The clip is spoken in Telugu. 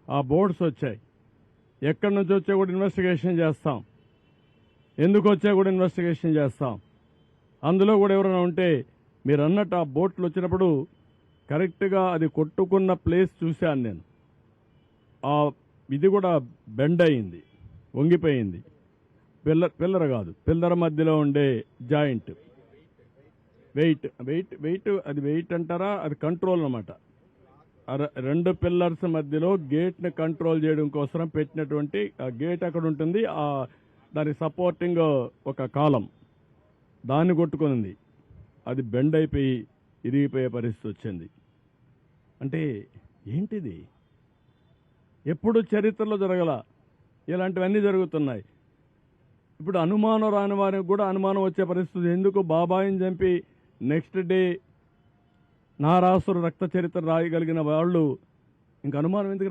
ఆ బోట్స్ వచ్చాయి. ఎక్కడి నుంచి వచ్చా కూడా ఇన్వెస్టిగేషన్ చేస్తాం, ఎందుకు వచ్చా కూడా ఇన్వెస్టిగేషన్ చేస్తాం. అందులో కూడా ఎవరైనా ఉంటే మీరు అన్నట్టు ఆ బోట్లు వచ్చినప్పుడు కరెక్ట్గా అది కొట్టుకున్న ప్లేస్ చూశాను నేను. ఆ ఇది కూడా బెండ్ అయింది, వంగిపోయింది. పిల్లర్ కాదు, పిల్లర్ మధ్యలో ఉండే జాయింట్ వెయిట్ వెయిట్ వెయిట్ అది వెయిట్ అంటారా, అది కంట్రోల్ అన్నమాట. రెండు పిల్లర్స్ మధ్యలో గేట్ని కంట్రోల్ చేయడం కోసం పెట్టినటువంటి ఆ గేట్ అక్కడ ఉంటుంది. దాని సపోర్టింగ్ ఒక కాలం దాన్ని కొట్టుకునింది. అది బెండ్ అయిపోయి ఇరిగిపోయే పరిస్థితి వచ్చింది. అంటే ఏంటిది? ఎప్పుడు చరిత్రలో జరగల, ఇలాంటివన్నీ జరుగుతున్నాయి. ఇప్పుడు అనుమానం రాని వారికి కూడా అనుమానం వచ్చే పరిస్థితి. ఎందుకు బాబాయిని చంపి నెక్స్ట్ డే నారాసురు రక్త చరిత్ర రాయగలిగిన వాళ్ళు ఇంక అనుమానం ఎందుకు